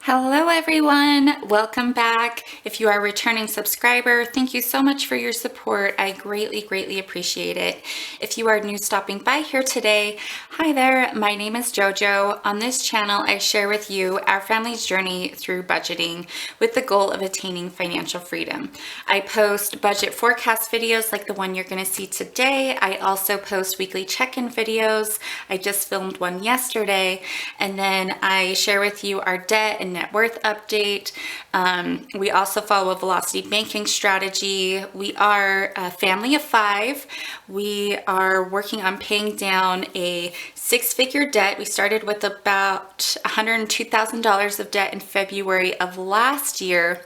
Hello everyone, welcome back. If you are a returning subscriber, thank you so much for your support. I greatly appreciate it. If you are new stopping by here today, hi there, my name is JoJo. On this channel, I share with you our family's journey through budgeting with the goal of attaining financial freedom. I post budget forecast videos like the one you're going to see today. I also post weekly check-in videos. I just filmed one yesterday, and then I share with you our debt and net worth update. We also follow a velocity banking strategy. We are a family of 5. We are working on paying down a 6-figure debt. We started with about $102,000 of debt in February of last year.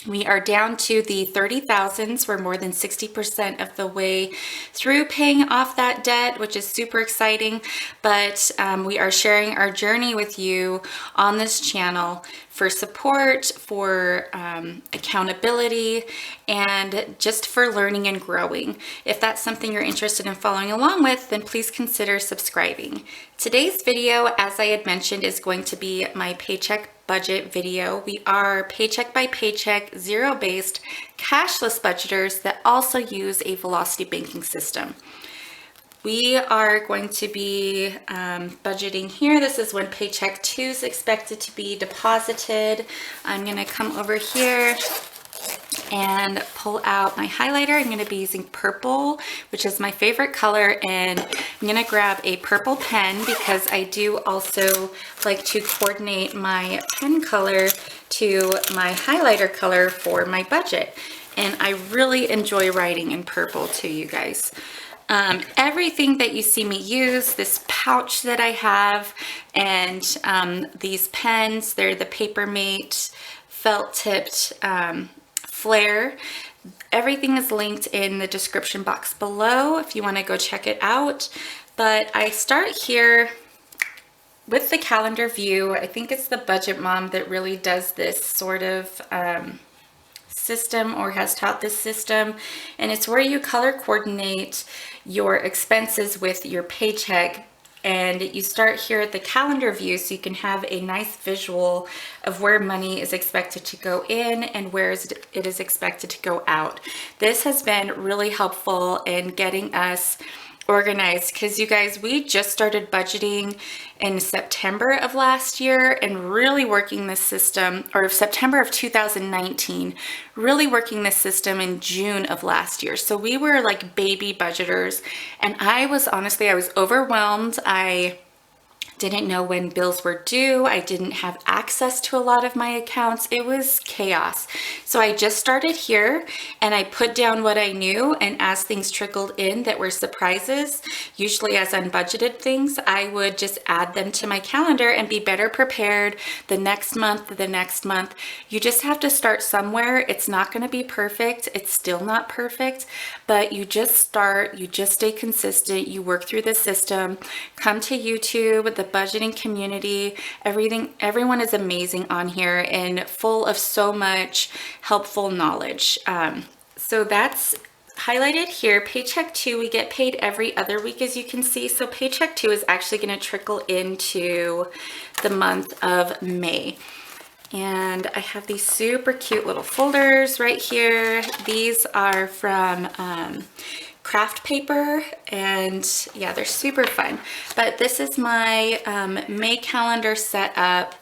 We are down to the 30,000s. We're more than 60% of the way through paying off that debt, which is super exciting. But we are sharing our journey with you on this channel for support, for accountability, and just for learning and growing. If that's something you're interested in following along with, then please consider subscribing. Today's video, as I had mentioned, is going to be my paycheck budget video. We are paycheck by paycheck, zero-based, cashless budgeters that also use a velocity banking system. We are going to be budgeting here. This is when paycheck 2 is expected to be deposited. I'm going to come over here and pull out my highlighter. I'm going to be using purple, which is my favorite color, and I'm going to grab a purple pen because I do also like to coordinate my pen color to my highlighter color for my budget. And I really enjoy writing in purple too, you guys. Everything that you see me use, this pouch that I have, and these pens, they're the Papermate felt-tipped Flair. Everything is linked in the description box below if you want to go check it out. But I start here with the calendar view. I think it's the Budget Mom that really does this sort of system, or has taught this system, and it's where you color coordinate your expenses with your paycheck. And you start here at the calendar view so you can have a nice visual of where money is expected to go in and where it is expected to go out. This has been really helpful in getting us organized because, you guys, we just started budgeting in September of last year and really working this system, or September of 2019, really working this system in June of last year. So we were like baby budgeters, and I was overwhelmed. I didn't know when bills were due. I didn't have access to a lot of my accounts. It was chaos. So I just started here and I put down what I knew, and as things trickled in that were surprises, usually as unbudgeted things, I would just add them to my calendar and be better prepared the next month. You just have to start somewhere. It's not going to be perfect. It's still not perfect, but you just start, you just stay consistent, you work through the system, come to YouTube, the budgeting community. Everyone is amazing on here and full of so much helpful knowledge. So that's highlighted here. Paycheck 2, we get paid every other week, as you can see. So paycheck 2 is actually going to trickle into the month of May. And I have these super cute little folders right here. These are from craft paper, and yeah, they're super fun. But this is my May calendar set up,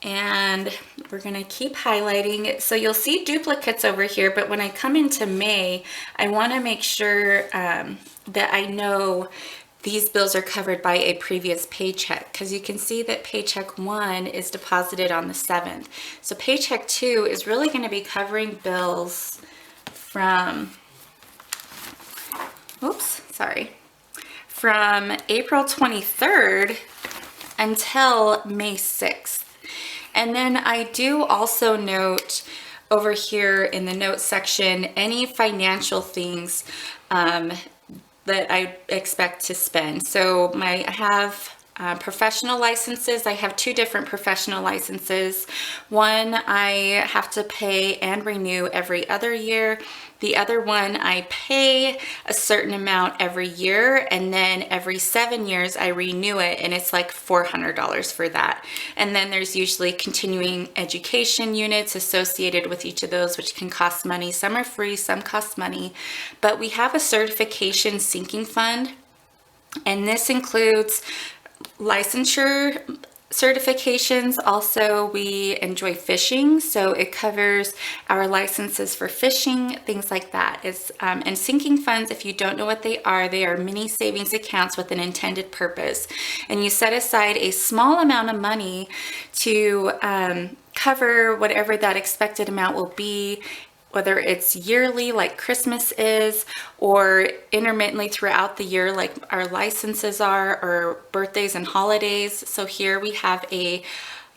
and we're gonna keep highlighting. So you'll see duplicates over here, but when I come into May, I wanna make sure that I know these bills are covered by a previous paycheck, because you can see that paycheck 1 is deposited on the 7th. So paycheck 2 is really gonna be covering bills from from April 23rd until May 6th. And then I do also note over here in the notes section any financial things that I expect to spend. So I have professional licenses. I have two different professional licenses. One I have to pay and renew every other year. The other one I pay a certain amount every year, and then every 7 years I renew it, and it's like $400 for that. And then there's usually continuing education units associated with each of those, which can cost money. Some are free, some cost money. But we have a certification sinking fund, and this includes licensure certifications. Also, we enjoy fishing, so it covers our licenses for fishing, things like that. And sinking funds, if you don't know what they are mini savings accounts with an intended purpose. And you set aside a small amount of money to cover whatever that expected amount will be, whether it's yearly like Christmas is, or intermittently throughout the year like our licenses are, or birthdays and holidays. So here we have a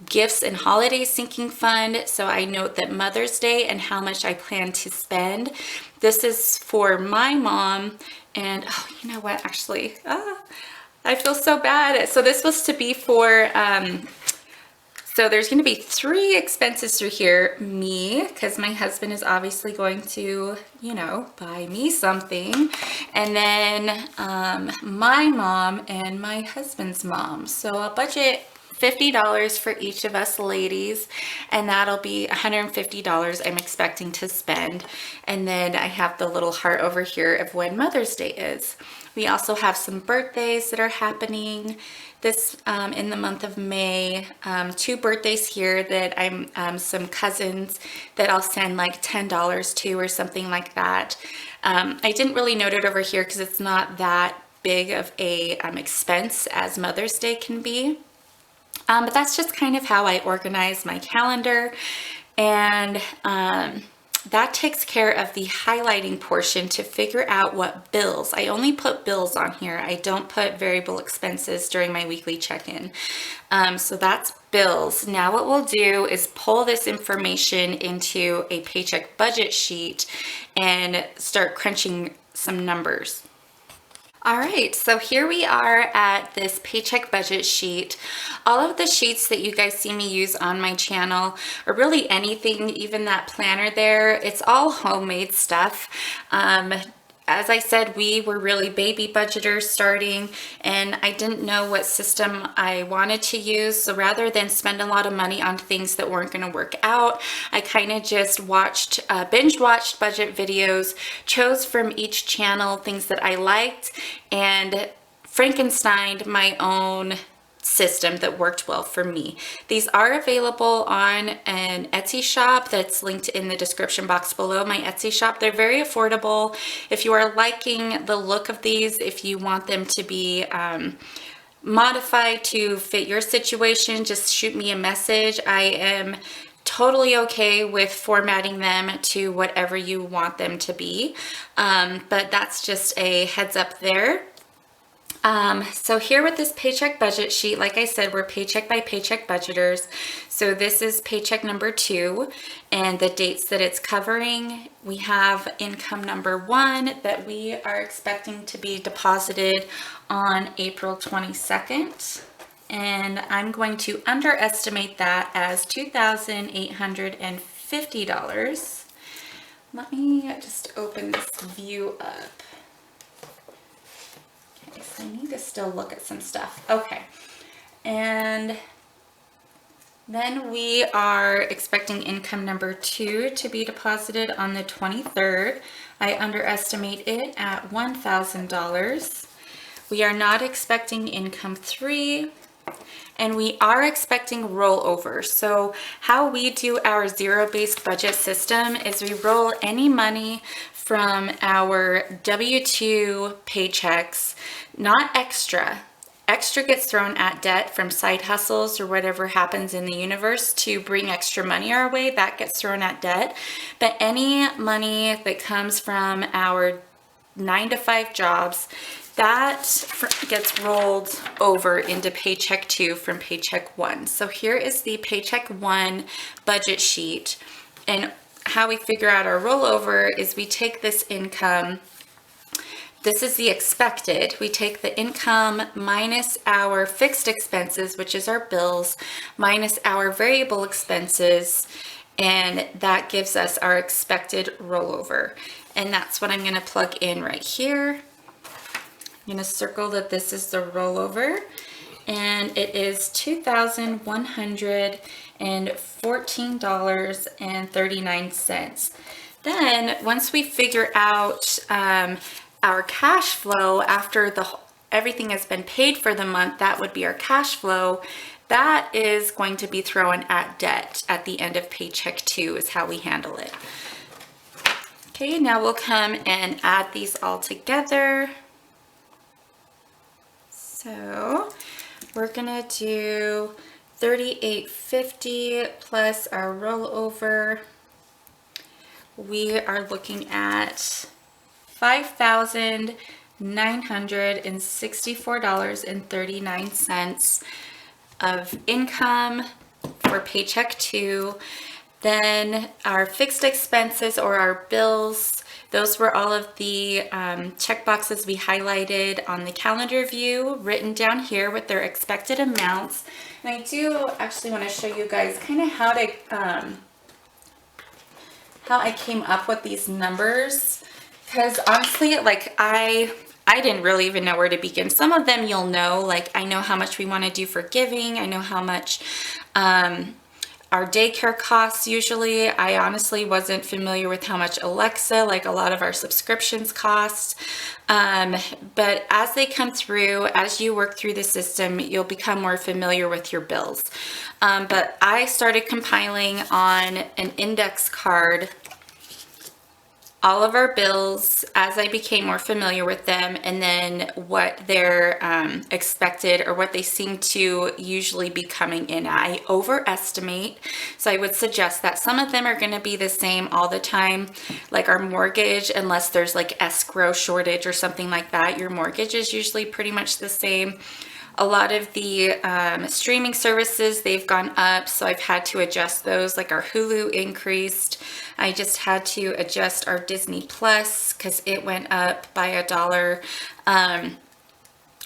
gifts and holiday sinking fund. So I note that Mother's Day and how much I plan to spend. This is for my mom, and oh, you know what, actually, I feel so bad. So this was to be for so there's going to be 3 expenses through here. Me, because my husband is obviously going to, you know, buy me something. And then my mom and my husband's mom. So I'll budget $50 for each of us ladies, and that'll be $150 I'm expecting to spend. And then I have the little heart over here of when Mother's Day is. We also have some birthdays that are happening this in the month of May. 2 birthdays here that I'm some cousins that I'll send like $10 to or something like that. I didn't really note it over here because it's not that big of a expense as Mother's Day can be. But that's just kind of how I organize my calendar, and that takes care of the highlighting portion to figure out what bills. I only put bills on here. I don't put variable expenses during my weekly check-in. So that's bills. Now what we'll do is pull this information into a paycheck budget sheet and start crunching some numbers. All right, so here we are at this paycheck budget sheet. All of the sheets that you guys see me use on my channel, or really anything, even that planner there, it's all homemade stuff. As I said, we were really baby budgeters starting, and I didn't know what system I wanted to use. So rather than spend a lot of money on things that weren't going to work out, I kind of just binge watched budget videos, chose from each channel things that I liked, and Frankensteined my own system that worked well for me. These are available on an Etsy shop that's linked in the description box below, my Etsy shop. They're very affordable. If you are liking the look of these, if you want them to be modified to fit your situation, just shoot me a message. I am totally okay with formatting them to whatever you want them to be. But that's just a heads up there. So here with this paycheck budget sheet, like I said, we're paycheck by paycheck budgeters. So this is paycheck number 2, and the dates that it's covering. We have income number 1 that we are expecting to be deposited on April 22nd. And I'm going to underestimate that as $2,850. Let me just open this view up. I need to still look at some stuff. Okay. And then we are expecting income number 2 to be deposited on the 23rd. I underestimate it at $1,000. We are not expecting income 3. And we are expecting rollover. So how we do our zero-based budget system is we roll any money from our W-2 paychecks, not extra. Extra gets thrown at debt from side hustles or whatever happens in the universe to bring extra money our way. That gets thrown at debt. But any money that comes from our 9-to-5 jobs, that gets rolled over into paycheck 2 from paycheck 1. So here is the paycheck 1 budget sheet. And how we figure out our rollover is we take this income this is the expected. We take the income minus our fixed expenses, which is our bills, minus our variable expenses, and that gives us our expected rollover. And that's what I'm going to plug in right here. I'm going to circle that this is the rollover, and it is $2,114.39. Then once we figure out our cash flow after everything has been paid for the month, that would be our cash flow. That is going to be thrown at debt at the end of paycheck 2 is how we handle it. Okay, now we'll come and add these all together. So we're gonna do $38.50 plus our rollover. We are looking at $5,964.39 of income for paycheck 2. Then our fixed expenses or our bills, those were all of the check boxes we highlighted on the calendar view, written down here with their expected amounts. And I do actually want to show you guys kind of how I came up with these numbers, because honestly, like I didn't really even know where to begin. Some of them you'll know, like I know how much we want to do for giving. I know how much our daycare costs usually. I honestly wasn't familiar with how much Alexa, like a lot of our subscriptions cost. But as they come through, as you work through the system, you'll become more familiar with your bills. But I started compiling on an index card all of our bills as I became more familiar with them, and then what they're expected or what they seem to usually be coming in at. I overestimate, so I would suggest that some of them are going to be the same all the time, like our mortgage, unless there's like escrow shortage or something like that. Your mortgage is usually pretty much the same. A lot of the streaming services, they've gone up, so I've had to adjust those, like our Hulu increased. I just had to adjust our Disney Plus because it went up by $1.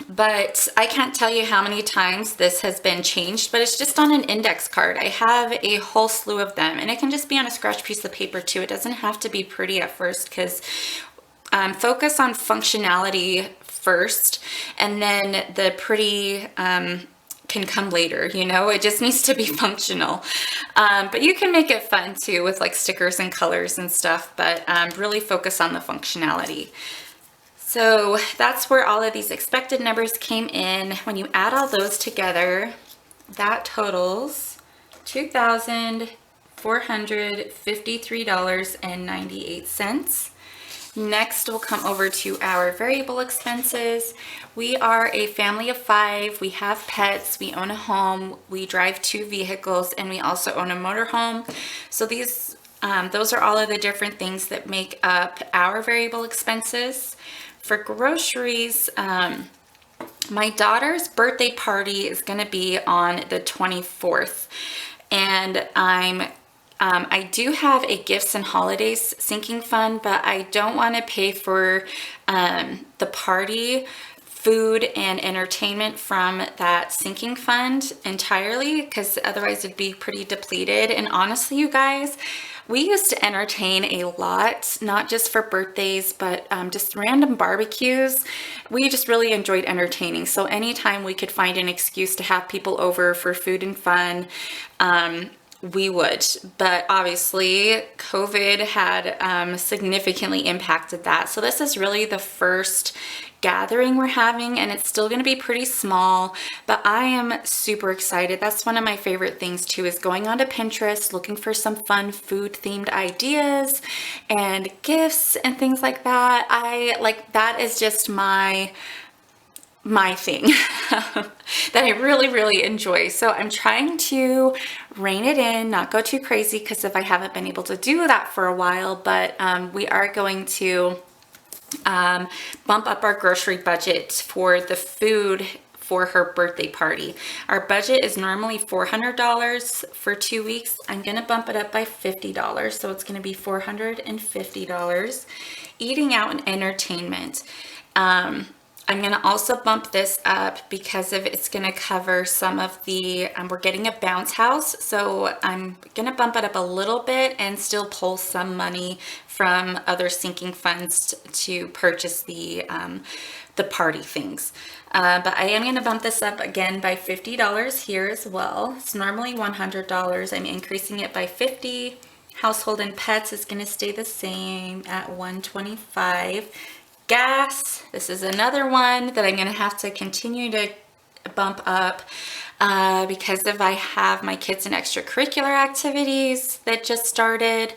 But I can't tell you how many times this has been changed, but it's just on an index card. I have a whole slew of them, and it can just be on a scratch piece of paper too. It doesn't have to be pretty at first, because focus on functionality first, and then the pretty can come later, you know. It just needs to be functional. But you can make it fun too with like stickers and colors and stuff, but really focus on the functionality. So that's where all of these expected numbers came in. When you add all those together, that totals $2,453.98. Next, we'll come over to our variable expenses. We are a family of 5. We have pets, we own a home, we drive 2 vehicles, and we also own a motorhome. So these, those are all of the different things that make up our variable expenses. For groceries, my daughter's birthday party is going to be on the 24th, and I do have a gifts and holidays sinking fund, but I don't want to pay for the party, food, and entertainment from that sinking fund entirely, because otherwise it'd be pretty depleted. And honestly, you guys, we used to entertain a lot, not just for birthdays, but just random barbecues. We just really enjoyed entertaining. So anytime we could find an excuse to have people over for food and fun, we would. But obviously COVID had significantly impacted that. So this is really the first gathering we're having, and it's still going to be pretty small, but I am super excited. That's one of my favorite things too, is going onto Pinterest, looking for some fun food themed ideas and gifts and things like that. That is just my thing that I really enjoy. So I'm trying to rein it in, not go too crazy, because if I haven't been able to do that for a while, but we are going to bump up our grocery budget for the food for her birthday party. Our budget is normally $400 for 2 weeks. I'm going to bump it up by $50, so it's going to be $450. Eating out and entertainment. I'm going to also bump this up because it's going to cover some of the, we're getting a bounce house. So I'm going to bump it up a little bit and still pull some money from other sinking funds to purchase the party things. But I am going to bump this up again by $50 here as well. It's normally $100. I'm increasing it by $50. Household and pets is going to stay the same at $125. Gas, this is another one that I'm going to have to continue to bump up because if I have my kids in extracurricular activities that just started,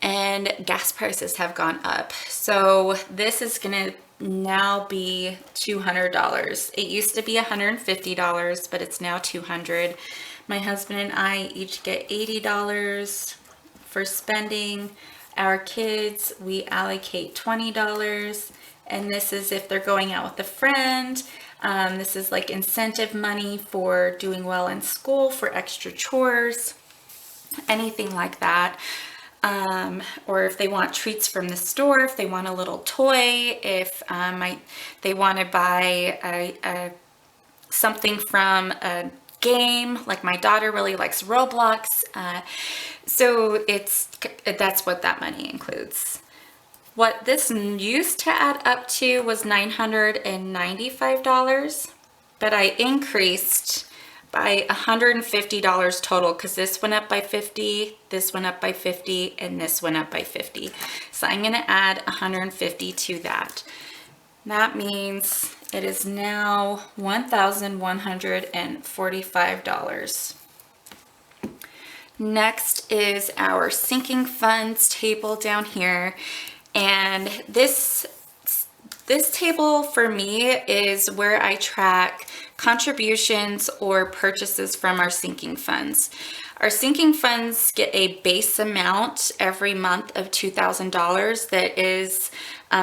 and gas prices have gone up. So this is going to now be $200. It used to be $150, but it's now $200. My husband and I each get $80 for spending. Our kids, we allocate $20. And this is if they're going out with a friend. This is like incentive money for doing well in school, for extra chores, anything like that. Or if they want treats from the store, if they want a little toy, if they want to buy something from a game, like my daughter really likes Roblox. So that's what that money includes. What this used to add up to was $995, but I increased by $150 total because this went up by $50, this went up by $50, and this went up by $50. So I'm going to add $150 to that. That means it is now $1,145. Next is our sinking funds table down here. And this table for me is where I track contributions or purchases from our sinking funds. Our sinking funds get a base amount every month of $2,000 that is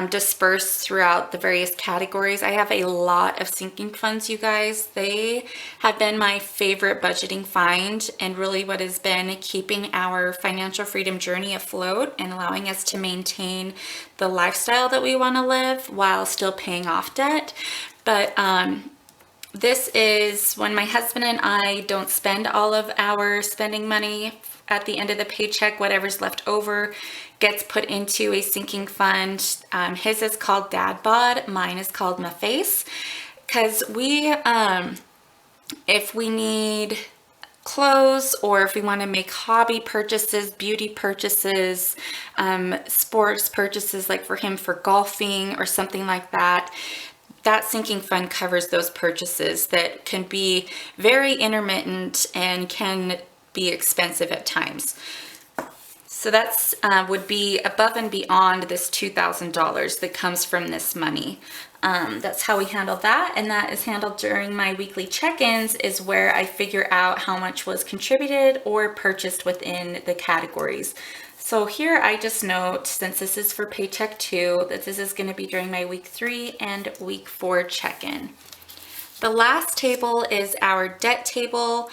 dispersed throughout the various categories. I have a lot of sinking funds, you guys. They have been my favorite budgeting find and really what has been keeping our financial freedom journey afloat and allowing us to maintain the lifestyle that we want to live while still paying off debt. But this is when my husband and I don't spend all of our spending money at the end of the paycheck. Whatever's left over gets put into a sinking fund. His is called Dad Bod. Mine is called My Face. Because if we need clothes or if we want to make hobby purchases, beauty purchases, sports purchases, like for him for golfing or something like that, that sinking fund covers those purchases that can be very intermittent and can be expensive at times. So that's would be above and beyond this $2,000 that comes from this money. That's how we handle that, and that is handled during my weekly check-ins, is where I figure out how much was contributed or purchased within the categories. So here I just note, since this is for paycheck 2, that this is going to be during my week 3 and week 4 check-in. The last table is our debt table.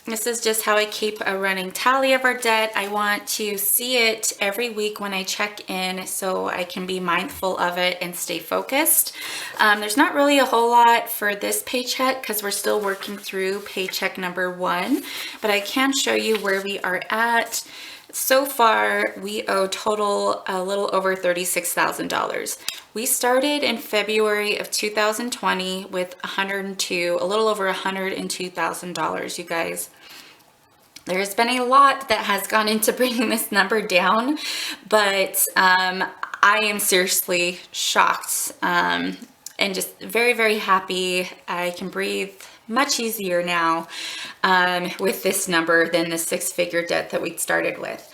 This is just how I keep a running tally of our debt. I want to see it every week when I check in so I can be mindful of it and stay focused. There's not really a whole lot for this paycheck because we're still working through paycheck number 1, but I can show you where we are at. So far, we owe total a little over $36,000. We started in February of 2020 with a little over $102,000, you guys. There's been a lot that has gone into bringing this number down, but I am seriously shocked and just very, very happy. I can breathe much easier now with this number than the 6-figure debt that we started with.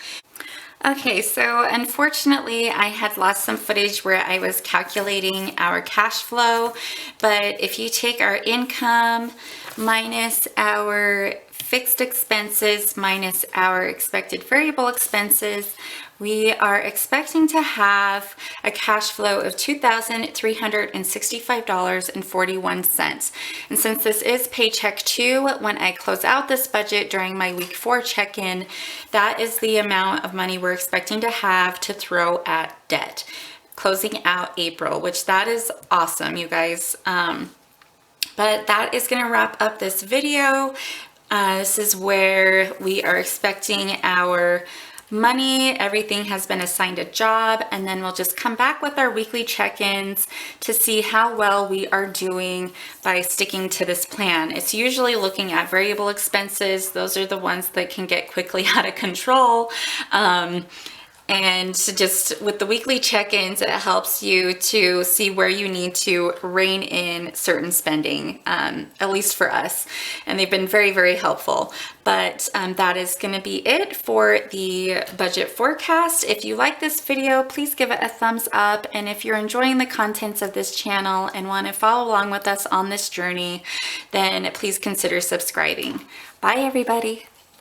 Okay, so unfortunately I had lost some footage where I was calculating our cash flow, but if you take our income minus our fixed expenses minus our expected variable expenses, we are expecting to have a cash flow of $2,365.41. And since this is paycheck 2, when I close out this budget during my week 4 check-in, that is the amount of money we're expecting to have to throw at debt. closing out April, which that is awesome, you guys. But that is going to wrap up this video. This is where we are expecting our money. Everything has been assigned a job, and then we'll just come back with our weekly check-ins to see how well we are doing by sticking to this plan. It's usually looking at variable expenses. Those are the ones that can get quickly out of control. And just with the weekly check-ins, it helps you to see where you need to rein in certain spending, at least for us. And they've been very, very helpful. But that is going to be it for the budget forecast. If you like this video, please give it a thumbs up. And if you're enjoying the contents of this channel and want to follow along with us on this journey, then please consider subscribing. Bye, everybody.